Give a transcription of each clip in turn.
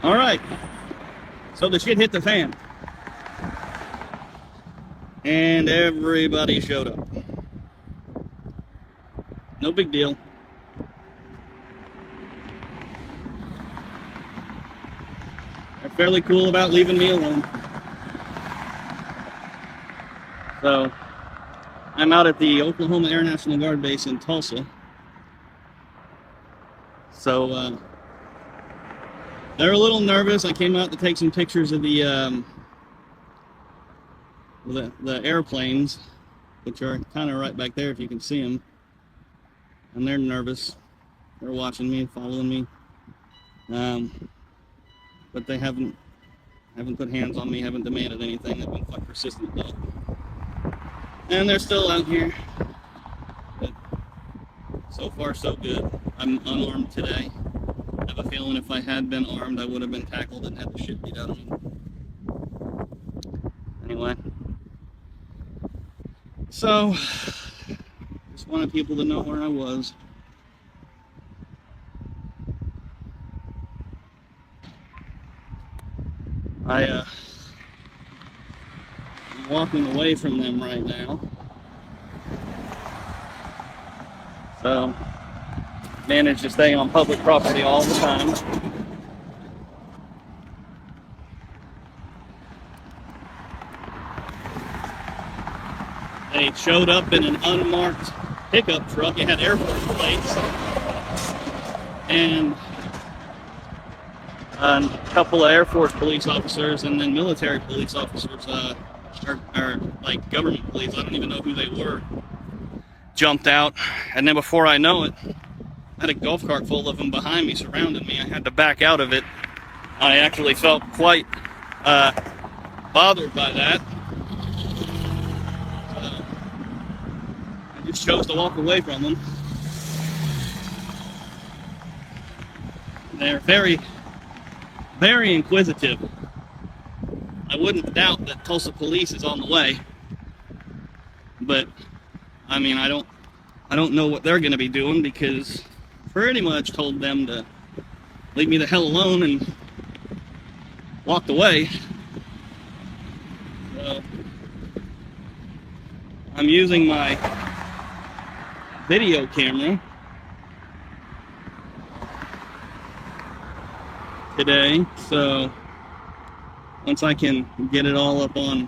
All right, so the shit hit the fan, and everybody showed up. No big deal. They're fairly cool about leaving me alone. So I'm out at the Oklahoma Air National Guard base in Tulsa. So they're a little nervous. I came out to take some pictures of the airplanes, which are kind of right back there if you can see them. And they're nervous. They're watching me, following me. But they haven't put hands on me, haven't demanded anything. They've been quite persistent though. And they're still out here. But so far so good. I'm unarmed today. I have a feeling if I had been armed, I would have been tackled and had the shit beat out of me. Anyway. So, just wanted people to know where I was. I'm walking away from them right now. So, manage to stay on public property all the time. They showed up in an unmarked pickup truck. It had Air Force plates. And a couple of Air Force police officers and then military police officers, or like government police, I don't even know who they were, jumped out. And then before I know it, I had a golf cart full of them behind me, surrounding me. I had to back out of it. I actually felt quite bothered by that. I just chose to walk away from them. They're very, very inquisitive. I wouldn't doubt that Tulsa police is on the way, but I mean, I don't know what they're going to be doing, because pretty much told them to leave me the hell alone and walked away. So I'm using my video camera today, so once I can get it all up on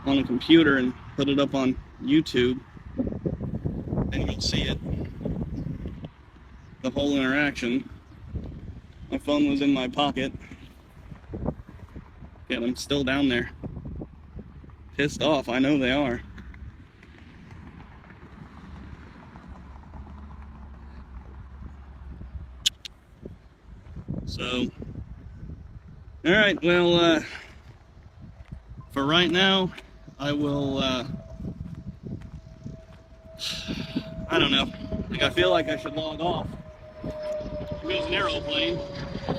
a computer and put it up on YouTube, then you'll see it, the whole interaction. My phone was in my pocket, and I'm still down there, pissed off. I know they are. So, all right, well, for right now, I will, I don't know. Like, I feel like I should log off. Here goes an aeroplane. I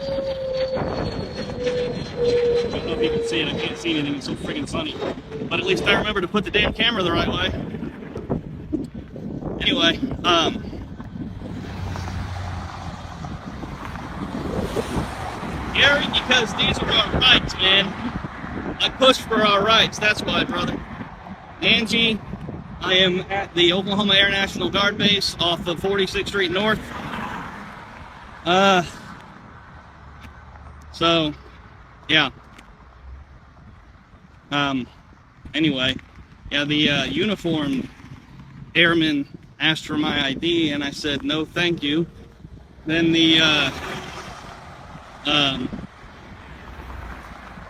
don't know if you can see it. I can't see anything. It's so friggin' sunny. But at least I remember to put the damn camera the right way. Anyway, Gary, because these are our rights, man. I push for our rights. That's why, brother. Angie, I am at the Oklahoma Air National Guard base off of 46th Street North. So, yeah. Anyway, yeah, the uniformed airman asked for my ID, and I said, no, thank you. Then the,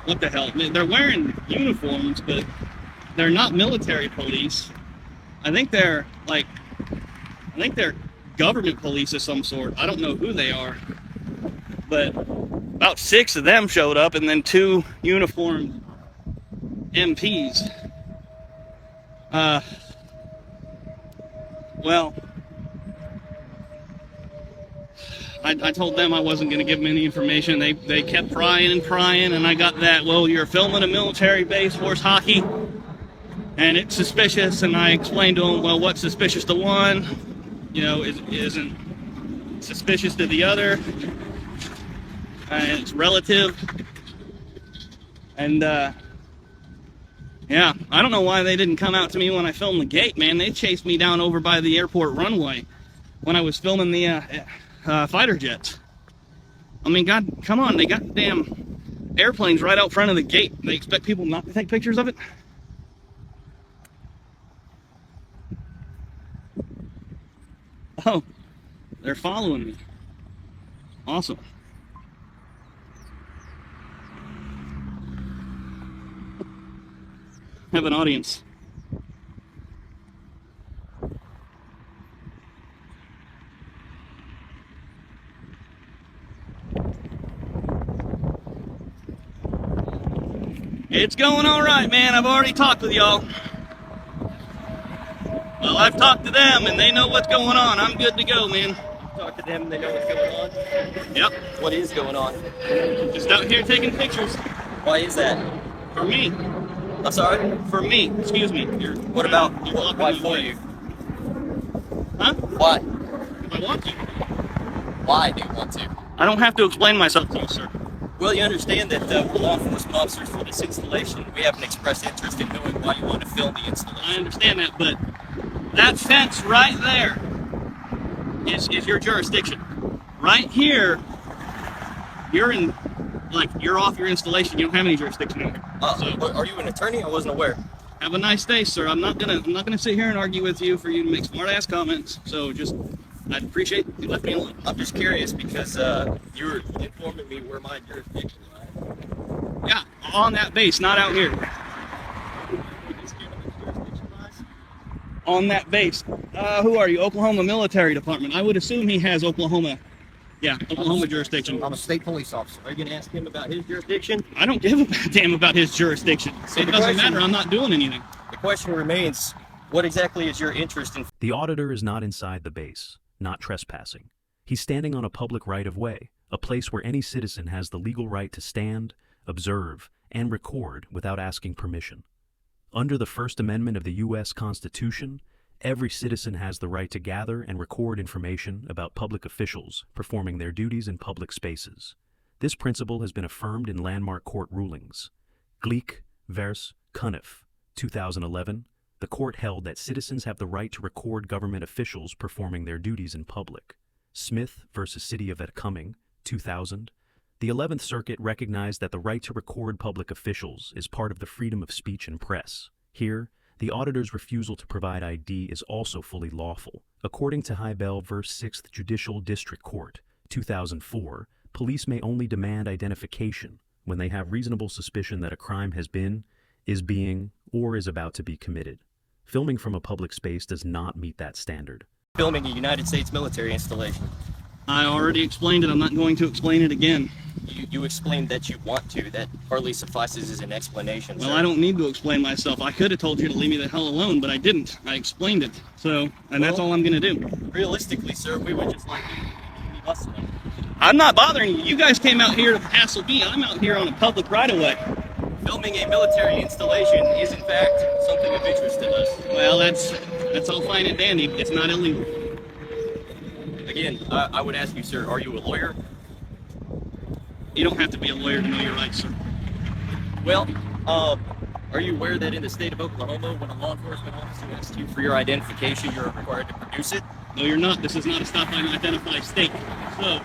what the hell? They're wearing uniforms, but they're not military police. I think they're government police of some sort. I don't know who they are, but about 6 of them showed up, and then 2 uniformed MPs. Well, I told them I wasn't going to give them any information. They kept prying and prying, and I got that, well, you're filming a military base, horse hockey, and it's suspicious. And I explained to them, well, what's suspicious to one, you know, isn't suspicious to the other. It's relative. And, yeah, I don't know why they didn't come out to me when I filmed the gate, man. They chased me down over by the airport runway when I was filming the fighter jets. I mean, God, come on, they got damn airplanes right out front of the gate. They expect people not to take pictures of it? Oh, they're following me. Awesome. Have an audience. It's going all right, man. I've already talked with y'all. Well, I've talked to them, and they know what's going on. I'm good to go, man. Talk to them, they know what's going on. Yep. What is going on? Just out here taking pictures. Why is that? For me. I'm sorry? For me. Excuse me. What about? Why me for away. you? Huh? Why? If I want to. Why do you want to? I don't have to explain myself to you, sir. Well, you understand that we're law enforcement officers for this installation. We have an express interest in knowing why you want to film the installation. I understand that, but that fence right there is your jurisdiction. Right here, you're off your installation. You don't have any jurisdiction over here. So, are you an attorney? I wasn't aware. have a nice day, sir. I'm not gonna sit here and argue with you for you to make smart ass comments. So I'd appreciate if you left me alone. I'm just curious because you were informing me where my jurisdiction lies. Yeah, on that base, not out here. On that base. Who are you? Oklahoma Military Department. I would assume he has Oklahoma. Yeah, Oklahoma jurisdiction. I'm a state police officer. Are you going to ask him about his jurisdiction? I don't give a damn about his jurisdiction. So It doesn't matter. I'm not doing anything. The question remains, what exactly is your interest in? The auditor is not inside the base, not trespassing. He's standing on a public right-of-way, a place where any citizen has the legal right to stand, observe, and record without asking permission. Under the First Amendment of the U.S. Constitution, every citizen has the right to gather and record information about public officials performing their duties in public spaces. This principle has been affirmed in landmark court rulings. Gleek vs. Cuniff, 2011, the court held that citizens have the right to record government officials performing their duties in public. Smith vs. City of Edcoming, 2000, the 11th Circuit recognized that the right to record public officials is part of the freedom of speech and press. Here, the auditor's refusal to provide ID is also fully lawful. According to Hybel v. 6th Judicial District Court, 2004, police may only demand identification when they have reasonable suspicion that a crime has been, is being, or is about to be committed. Filming from a public space does not meet that standard. Filming a United States military installation. I already explained it. I'm not going to explain it again. You explained that you want to. That hardly suffices as an explanation. Well, sir. I don't need to explain myself. I could have told you to leave me the hell alone, but I didn't. I explained it. So, and that's all I'm going to do. Realistically, sir, we would just like you to leave us alone. I'm not bothering you. You guys came out here to hassle me. I'm out here on a public right-of-way. Filming a military installation is, in fact, something of interest to us. Well, that's all fine and dandy. It's not illegal. Again, I would ask you, sir, are you a lawyer? You don't have to be a lawyer to know your rights, sir. Well, are you aware that in the state of Oklahoma, when a law enforcement officer asks you for your identification, you're required to produce it? No, you're not. This is not a stop and identify state. So,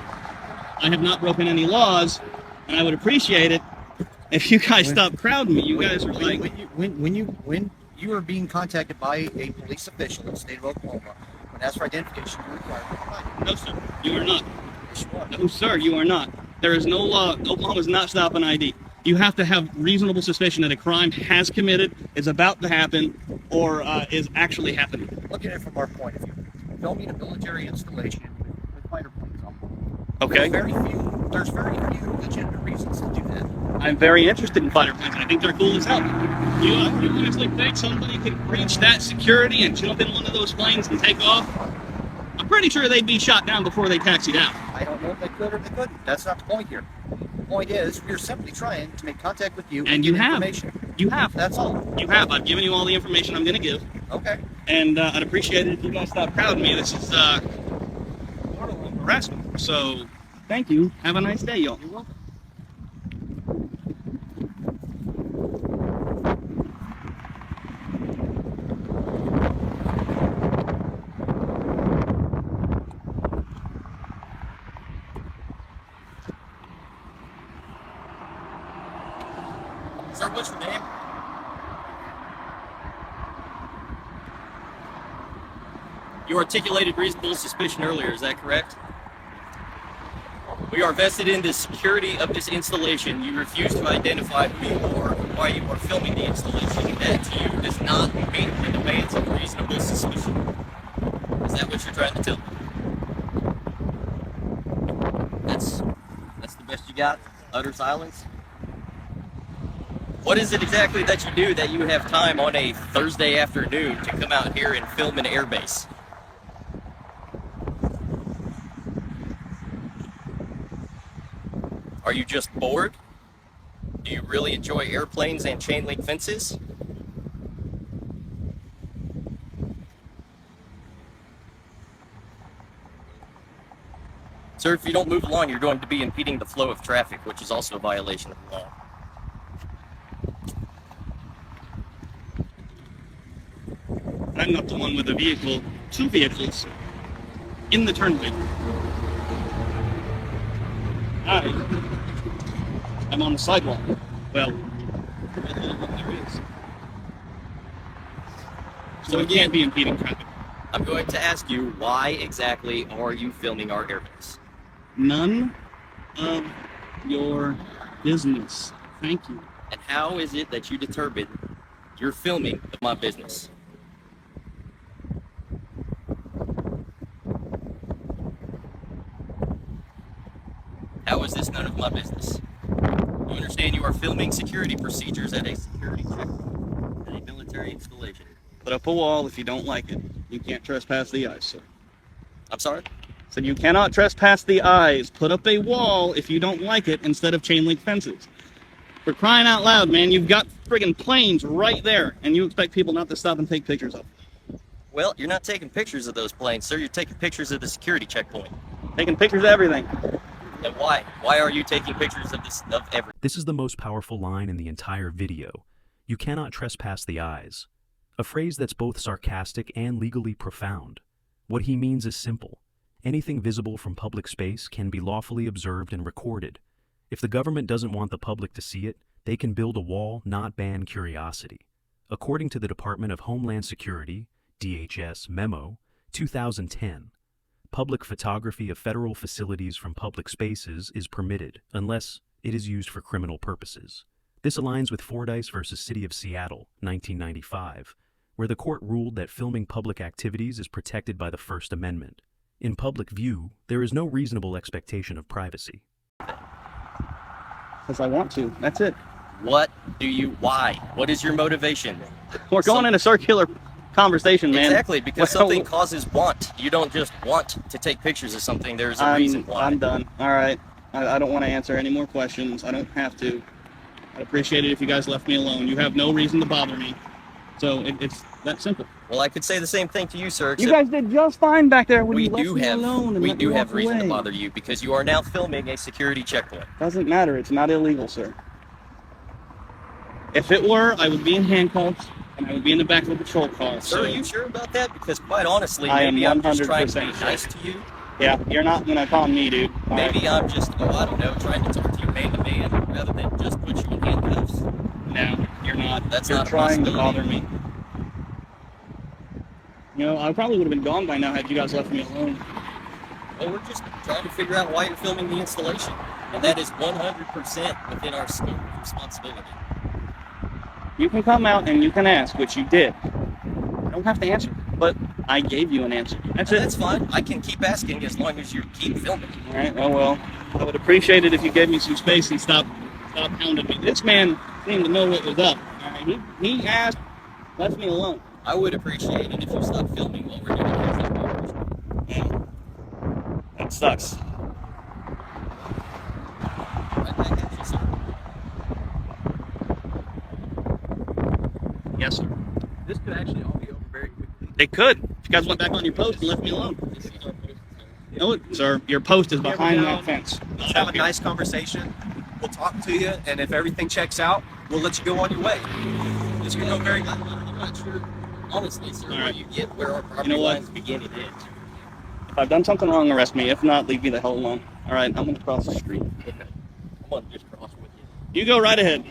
I have not broken any laws, and I would appreciate it if you guys stop crowding me. You guys are like... When you are being contacted by a police official in the state of Oklahoma, when asked for identification, you're required to provide it. No, sir. You are not. Yes, you are. No, sir, you are not. There is no law. Oklahoma is not stop and ID. You have to have reasonable suspicion that a crime has committed, is about to happen, or is actually happening. Look at it from our point of view. Filming a military installation with fighter planes on board. Okay. There's very few legitimate reasons to do that. I'm very interested in fighter planes. I think they're cool as hell. You honestly think somebody could breach that security and jump in one of those planes and take off? I'm pretty sure they'd be shot down before they taxied out. I don't know if they could or they couldn't. That's not the point here. The point is, we're simply trying to make contact with you And you get have. information. You have. That's all. You have. I've given you all the information I'm going to give. Okay. And I'd appreciate it if you don't stop crowding me. This is borderline harassment. So Thank you. Have a nice day, y'all. You're welcome. Sir, what's your name? You articulated reasonable suspicion earlier, is that correct? We are vested in the security of this installation. You refuse to identify who you are or why you are filming the installation. That to you does not meet the demands of reasonable suspicion. Is that what you're trying to tell me? That's the best you got? Utter silence? What is it exactly that you do that you have time on a Thursday afternoon to come out here and film an airbase? Are you just bored? Do you really enjoy airplanes and chain link fences? Sir, if you don't move along, you're going to be impeding the flow of traffic, which is also a violation of the law. I'm not the one with a vehicle, two vehicles, in the turnpike. I'm on the sidewalk. Well, the little one there is. So it can't be impeding traffic. I'm going to ask you, why exactly are you filming our airbase? None of your business. Thank you. And how is it that you determine you're filming my business? How is this none of my business? You understand you are filming security procedures at a security checkpoint, at a military installation. Put up a wall if you don't like it. You can't trespass the eyes, sir. I'm sorry? So you cannot trespass the eyes. Put up a wall if you don't like it instead of chain link fences. For crying out loud, man, you've got friggin' planes right there, and you expect people not to stop and take pictures of them. Well, you're not taking pictures of those planes, sir. You're taking pictures of the security checkpoint. Taking pictures of everything. And why? Why are you taking pictures of this, of everything? This is the most powerful line in the entire video. You cannot trespass the eyes. A phrase that's both sarcastic and legally profound. What he means is simple. Anything visible from public space can be lawfully observed and recorded. If the government doesn't want the public to see it, they can build a wall, not ban curiosity. According to the Department of Homeland Security, DHS Memo, 2010, public photography of federal facilities from public spaces is permitted unless it is used for criminal purposes. This aligns with Fordyce v. City of Seattle, 1995, where the court ruled that filming public activities is protected by the First Amendment. In public view, there is no reasonable expectation of privacy. Because I want to. That's it. Why? What is your motivation? We're going in a circular conversation, man. Exactly, because Well, something causes want. You don't just want to take pictures of something, there's a reason why. I'm done. All right. I don't want to answer any more questions. I don't have to. I'd appreciate it if you guys left me alone. You have no reason to bother me. So it's that simple. Well, I could say the same thing to you, sir. You guys did just fine back there when we you left do me have alone and we let do me have walk reason away. to bother you because you are now filming a security checkpoint. Doesn't matter. It's not illegal, sir. If it were, I would be in handcuffs and I would be in the back of a patrol car. Sir, are you sure about that? Because quite honestly, I am maybe I'm just trying to be 100% nice to you. Yeah, you're not gonna call me, dude. All Maybe right. I'm just, I don't know, trying to talk to you man to man rather than just put you in handcuffs. No, you're not. That's you're not a trying to possibility. bother me. You know, I probably would have been gone by now had you guys left me alone. Well, we're just trying to figure out why you're filming the installation. And that is 100% within our scope of responsibility. You can come out and you can ask, which you did. I don't have to answer, but I gave you an answer. That's it. That's fine. I can keep asking as long as you keep filming. All right. Oh well. I would appreciate it if you gave me some space and stop hounding me. This man seemed to know what was up. All right. He asked, left me alone. I would appreciate it if you stopped filming while we're doing this. That sucks. Right back at you, sir. Yes, sir. This could actually all be over very quickly. They could. If you guys went back on your post and left me alone. If No, sir, your post is Camera behind down. that fence. Let's have a nice conversation. We'll talk to you, and if everything checks out, we'll let you go on your way. This can go very. I'm not sure, honestly, sir, where Alright. you get where our property You know what? lines begin and end. If I've done something wrong, arrest me. If not, leave me the hell alone. All right, I'm gonna cross the street. Okay. I'm gonna just cross with you. You go right ahead.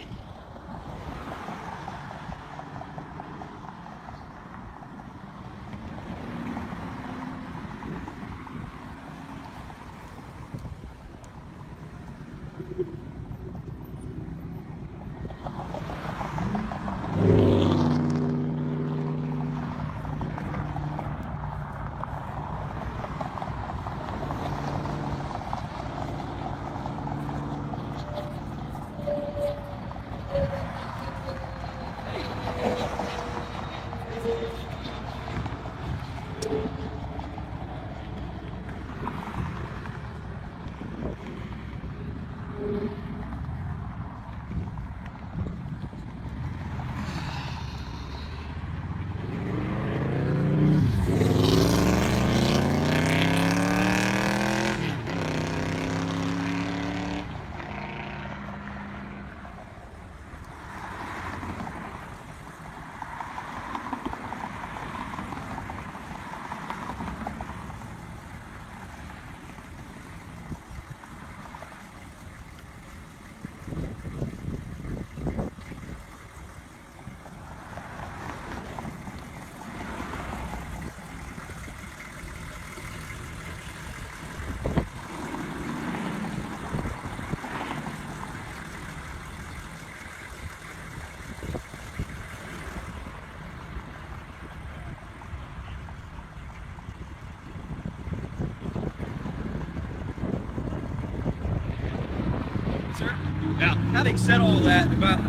Sir, Yeah. having said all that about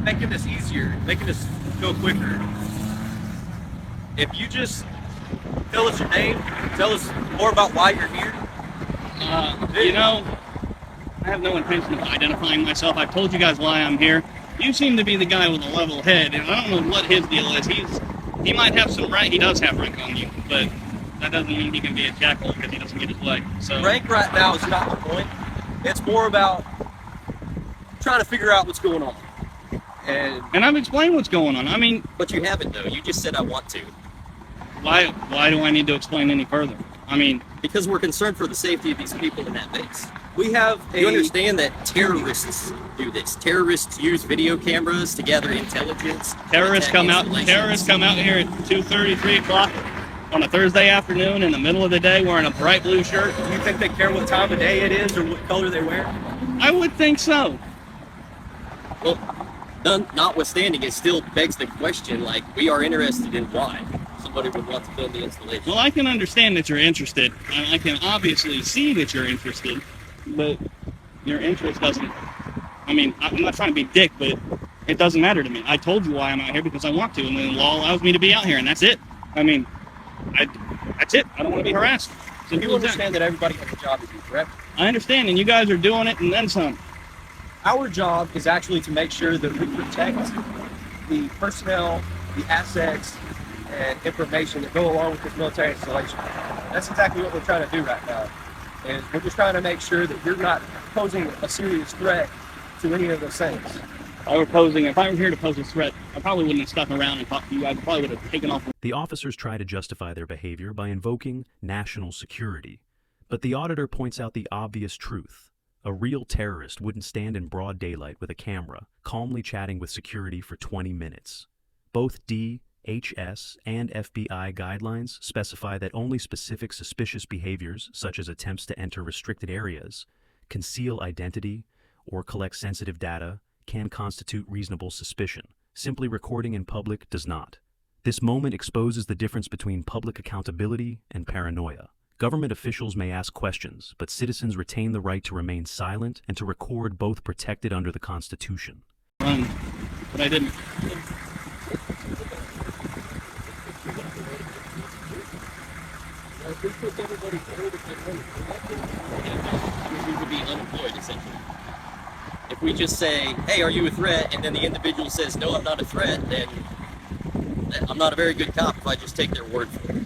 making this easier, making this go quicker, if you just tell us your name, tell us more about why you're here. You know, I have no intention of identifying myself. I've told you guys why I'm here. You seem to be the guy with a level head, and I don't know what his deal is. He might have some rank. He does have rank on you, but that doesn't mean he can be a jackal because he doesn't get his way. So Rank right now is not the point. It's more about trying to figure out what's going on. and I've explained what's going on. I mean, But you haven't though. You just said I want to. why do I need to explain any further? I mean, Because we're concerned for the safety of these people in that base. We have You understand that terrorists do this. Terrorists use video cameras to gather intelligence. terrorists attack come out installations. here at 2:30, 3 o'clock on a Thursday afternoon in the middle of the day wearing a bright blue shirt. Do you think they care what time of day it is or what color they wear? I would think so. Well, notwithstanding, it still begs the question, like, we are interested in why somebody would want to film the installation. Well, I can understand that you're interested, and I can obviously see that you're interested, but your interest doesn't. I mean, I'm not trying to be dick, but it doesn't matter to me. I told you why I'm out here because I want to, and the law allows me to be out here, and that's it. I mean, that's it. I don't want to be harassed. So you understand that everybody has a job to do, correct? I understand, and you guys are doing it, and then some. Our job is actually to make sure that we protect the personnel, the assets, and information that go along with this military installation. That's exactly what we're trying to do right now. And we're just trying to make sure that you're not posing a serious threat to any of those things. If I were here to pose a threat, I probably wouldn't have stuck around and talked to you guys. I probably would have taken off. The officers try to justify their behavior by invoking national security, but the auditor points out the obvious truth. A real terrorist wouldn't stand in broad daylight with a camera, calmly chatting with security for 20 minutes. Both DHS and FBI guidelines specify that only specific suspicious behaviors, such as attempts to enter restricted areas, conceal identity, or collect sensitive data, can constitute reasonable suspicion. Simply recording in public does not. This moment exposes the difference between public accountability and paranoia. Government officials may ask questions, but citizens retain the right to remain silent and to record, both protected under the Constitution. Run, but I didn't. If we put everybody through we would be unemployed, essentially. If we just say, hey, are you a threat? And then the individual says, no, I'm not a threat, then I'm not a very good cop if I just take their word for it.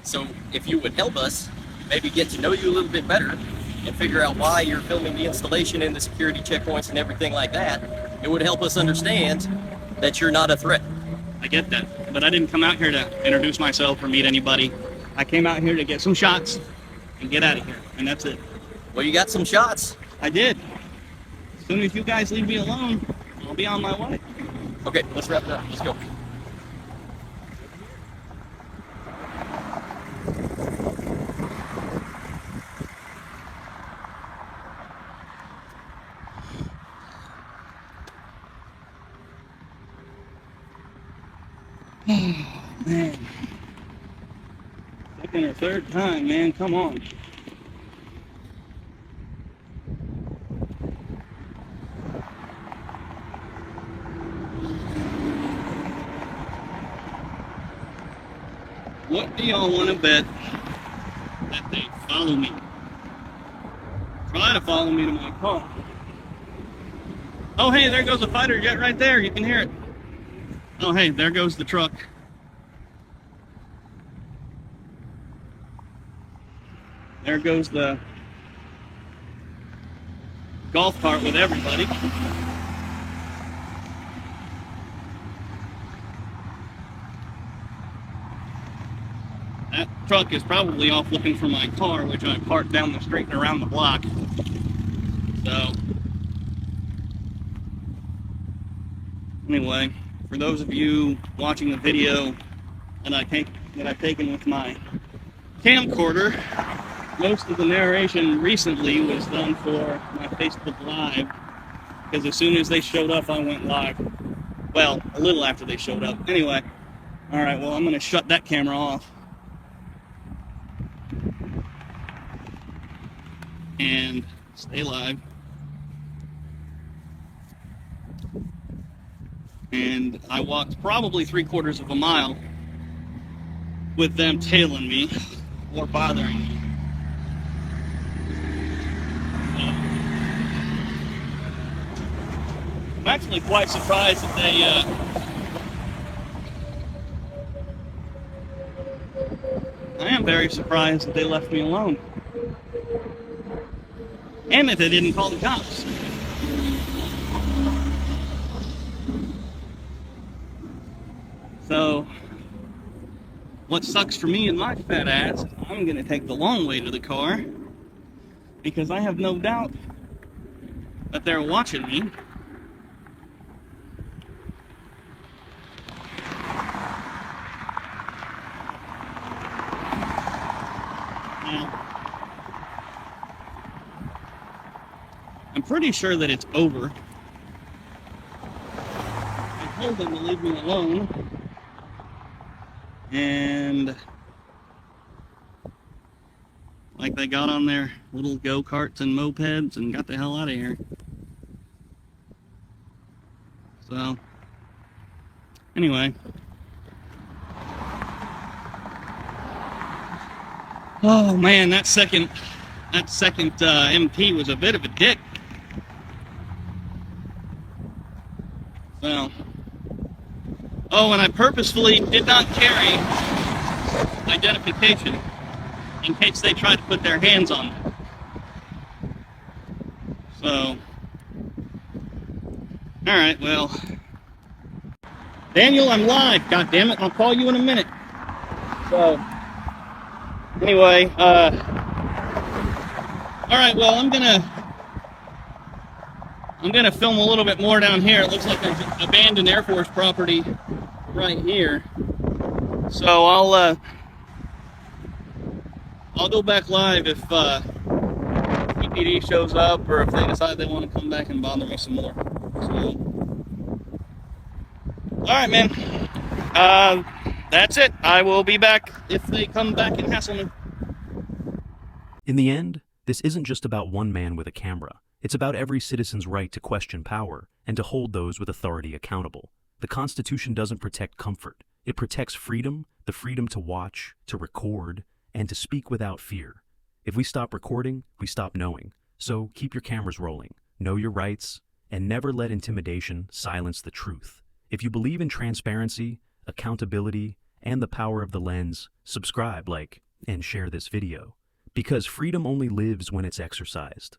So if you would help us maybe get to know you a little bit better and figure out why you're filming the installation and the security checkpoints and everything like that. It would help us understand that you're not a threat. I get that, but I didn't come out here to introduce myself or meet anybody. I came out here to get some shots and get out of here, and that's it. Well, you got some shots. I did. As soon as you guys leave me alone, I'll be on my way. Okay, let's wrap it up. Let's go. Man. Second or third time, man. Come on. What do y'all want to bet that they follow me? Try to follow me to my car. Oh, hey, there goes a fighter jet right there. You can hear it. Oh, hey, there goes the truck. There goes the golf cart with everybody. That truck is probably off looking for my car, which I parked down the street and around the block. So, anyway, for those of you watching the video that I've taken with my camcorder, most of the narration recently was done for my Facebook Live, because as soon as they showed up, I went live. Well, a little after they showed up. Anyway, alright, well, I'm going to shut that camera off. And stay live. And I walked probably 3/4 of a mile with them tailing me or bothering me. I'm actually quite surprised that I am very surprised that they left me alone. And that they didn't call the cops. So, what sucks for me and my fat ass is I'm going to take the long way to the car, because I have no doubt that they're watching me. Now, I'm pretty sure that it's over. I told them to leave me alone. And like they got on their little go-karts and mopeds and got the hell out of here. So, anyway. Oh man, that second MP was a bit of a dick. So, oh, and I purposefully did not carry identification in case they tried to put their hands on me. So, alright, well. Daniel, I'm live, goddammit, I'll call you in a minute. So, anyway, alright, well, I'm gonna film a little bit more down here. It looks like there's abandoned Air Force property right here. So I'll go back live if PPD shows up, or if they decide they want to come back and bother me some more. So, alright, man. That's it. I will be back if they come back and hassle me. In the end, this isn't just about one man with a camera. It's about every citizen's right to question power and to hold those with authority accountable. The Constitution doesn't protect comfort. It protects freedom, the freedom to watch, to record, and to speak without fear. If we stop recording, we stop knowing. So keep your cameras rolling, know your rights, and never let intimidation silence the truth. If you believe in transparency, accountability, and the power of the lens, subscribe, like, and share this video. Because freedom only lives when it's exercised.